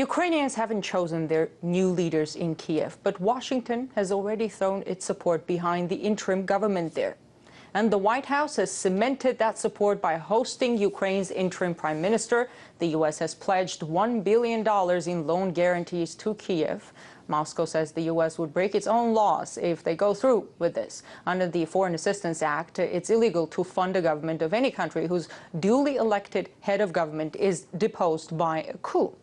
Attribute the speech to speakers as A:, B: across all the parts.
A: Ukrainians haven't chosen their new leaders in Kiev, but Washington has already thrown its support behind the interim government there. And the White House has cemented that support by hosting Ukraine's interim prime minister. The U.S. has pledged $1 billion in loan guarantees to Kiev. Moscow says the U.S. would break its own laws if they go through with this. Under the Foreign Assistance Act, it's illegal to fund a government of any country whose duly elected head of government is deposed by a coup.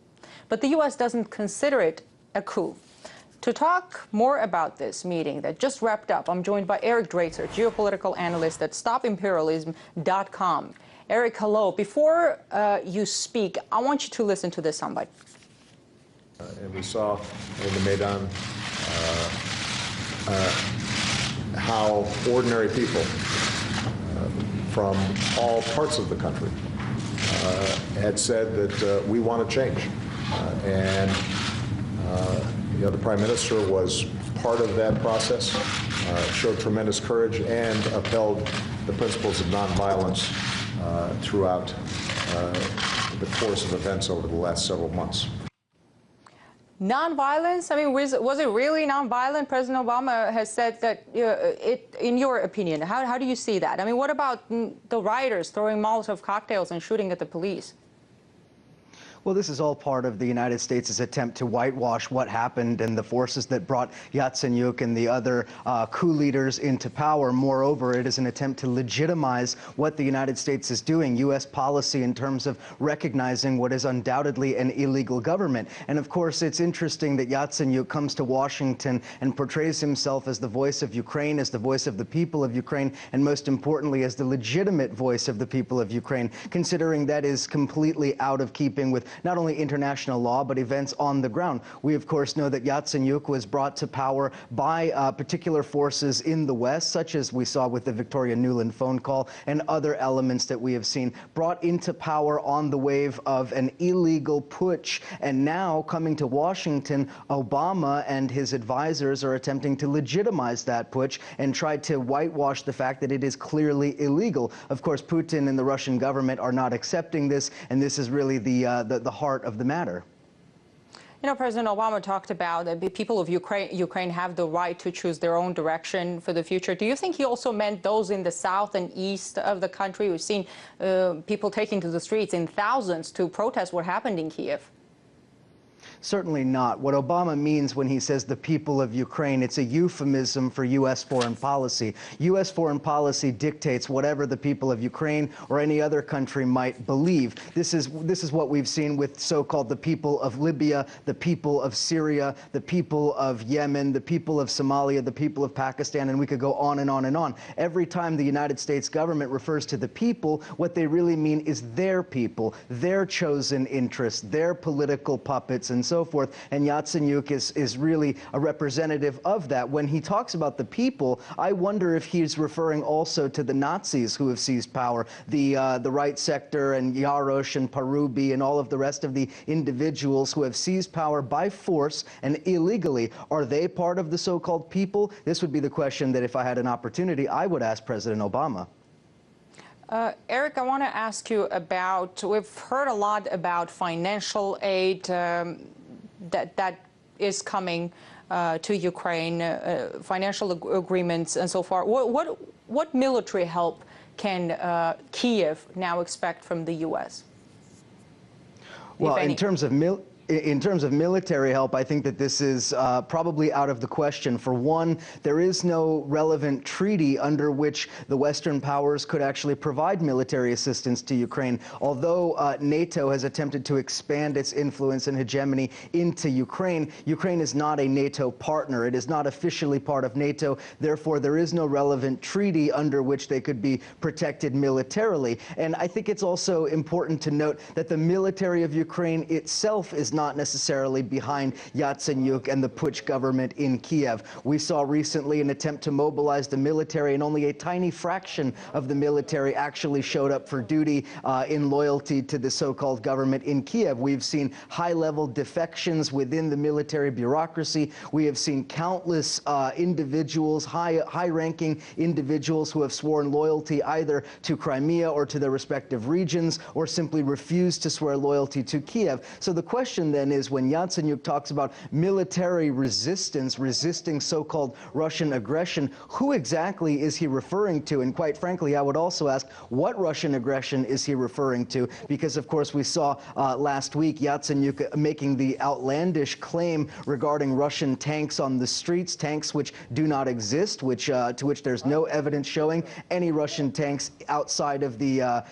A: But the U.S. doesn't consider it a coup. To talk more about this meeting that just wrapped up, I'm joined by Eric Draitser, geopolitical analyst at StopImperialism.com. Eric, hello. Before you speak, I want you to listen to this soundbite.
B: And we saw in the Maidan how ordinary people from all parts of the country had said that we want to change. The Prime Minister was part of that process, showed tremendous courage, and upheld the principles of nonviolence throughout the course of events over the last several months.
A: Nonviolence? I mean, was it really nonviolent? President Obama has said that, in your opinion, how do you see that? I mean, what about the rioters throwing Molotov cocktails and shooting at the police?
C: Well, this is all part of the United States' attempt to whitewash what happened and the forces that brought Yatsenyuk and the other coup leaders into power. Moreover, it is an attempt to legitimize what the United States is doing, U.S. policy in terms of recognizing what is undoubtedly an illegal government. And of course, it's interesting that Yatsenyuk comes to Washington and portrays himself as the voice of Ukraine, as the voice of the people of Ukraine, and most importantly, as the legitimate voice of the people of Ukraine, considering that is completely out of keeping with not only international law, but events on the ground. We, of course, know that Yatsenyuk was brought to power by particular forces in the West, such as we saw with the Victoria Nuland phone call and other elements that we have seen, brought into power on the wave of an illegal putsch. And now, coming to Washington, Obama and his advisors are attempting to legitimize that putsch and try to whitewash the fact that it is clearly illegal. Of course, Putin and the Russian government are not accepting this, and this is really the heart of the matter.
A: You know, President Obama talked about that the people of Ukraine have the right to choose their own direction for the future. Do you think he also meant those in the south and east of the country? We've seen people taking to the streets in thousands to protest what happened in Kiev.
C: Certainly not. What Obama means when he says the people of Ukraine, it's a euphemism for U.S. foreign policy. U.S. foreign policy dictates whatever the people of Ukraine or any other country might believe. This is what we've seen with so-called the people of Libya, the people of Syria, the people of Yemen, the people of Somalia, the people of Pakistan, and we could go on and on and on. Every time the United States government refers to the people, what they really mean is their people, their chosen interests, their political puppets, and so forth. And Yatsenyuk is really a representative of that. When he talks about the people, I wonder if he's referring also to the Nazis who have seized power, the right sector and Yarosh and Parubi and all of the rest of the individuals who have seized power by force and illegally. Are they part of the so-called people? This would be the question that if I had an opportunity, I would ask President Obama.
A: Eric, I want to ask you about, we've heard a lot about financial aid that is coming to Ukraine, financial agreements and so far. What military help can Kiev now expect from the U.S.?
C: Well, in terms of military help, I think that this is probably out of the question. For one, there is no relevant treaty under which the Western powers could actually provide military assistance to Ukraine. Although NATO has attempted to expand its influence and hegemony into Ukraine, Ukraine is not a NATO partner. It is not officially part of NATO. Therefore, there is no relevant treaty under which they could be protected militarily. And I think it's also important to note that the military of Ukraine itself is not necessarily behind Yatsenyuk and the putsch government in Kiev. We saw recently an attempt to mobilize the military, and only a tiny fraction of the military actually showed up for duty in loyalty to the so-called government in Kiev. We've seen high-level defections within the military bureaucracy. We have seen countless individuals, high-ranking individuals who have sworn loyalty either to Crimea or to their respective regions, or simply refused to swear loyalty to Kiev. So the question question then is, when Yatsenyuk talks about military resistance, resisting so-called Russian aggression, who exactly is he referring to? And quite frankly, I would also ask, what Russian aggression is he referring to? Because, of course, we saw last week Yatsenyuk making the outlandish claim regarding Russian tanks on the streets, tanks which do not exist, to which there's no evidence showing any Russian tanks outside of the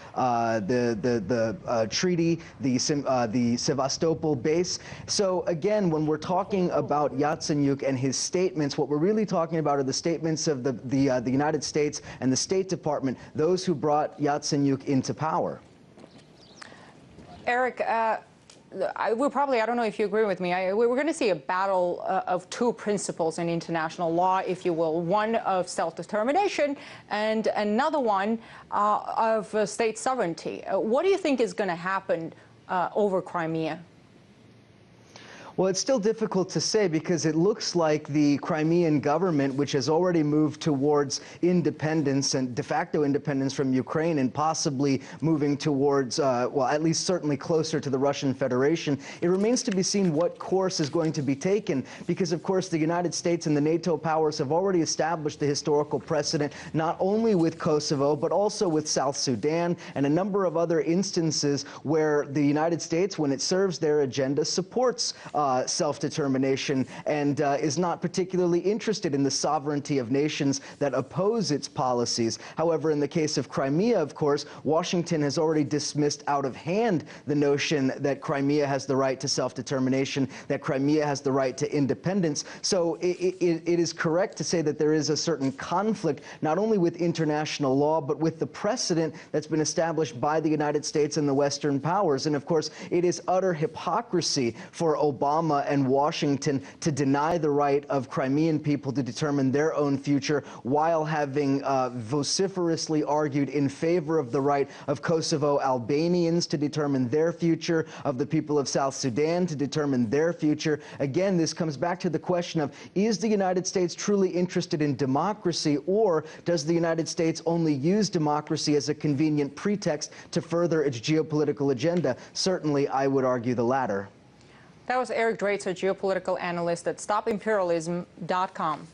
C: treaty, the Sevastopol base. So again, when we're talking about Yatsenyuk and his statements, what we're really talking about are the statements of the United States and the State Department, those who brought Yatsenyuk into power.
A: Eric, I don't know if you agree with me, we're going to see a battle of two principles in international law, if you will, one of self-determination and another one of state sovereignty. What do you think is going to happen over Crimea?
C: Well, it's still difficult to say, because it looks like the Crimean government, which has already moved towards independence and de facto independence from Ukraine, and possibly moving towards, well, at least certainly closer to the Russian Federation, it remains to be seen what course is going to be taken, because, of course, the United States and the NATO powers have already established the historical precedent, not only with Kosovo, but also with South Sudan and a number of other instances where the United States, when it serves their agenda, supports self-determination and is not particularly interested in the sovereignty of nations that oppose its policies. However, in the case of Crimea, of course, Washington has already dismissed out of hand the notion that Crimea has the right to self-determination, that Crimea has the right to independence. So it is correct to say that there is a certain conflict, not only with international law, but with the precedent that's been established by the United States and the Western powers. And of course, it is utter hypocrisy for Obama and Washington to deny the right of Crimean people to determine their own future, while having vociferously argued in favor of the right of Kosovo Albanians to determine their future, of the people of South Sudan to determine their future. Again, this comes back to the question of, is the United States truly interested in democracy, or does the United States only use democracy as a convenient pretext to further its geopolitical agenda? Certainly, I would argue the latter.
A: That was Eric Draitser, geopolitical analyst at StopImperialism.com.